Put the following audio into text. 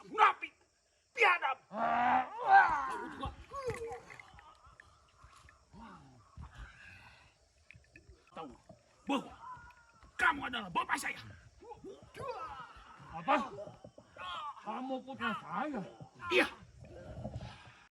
manusia munafik, biadab. Kamu juga. Tahu bahwa kamu adalah bapak saya. Apa? Kamu putra saya? Iya.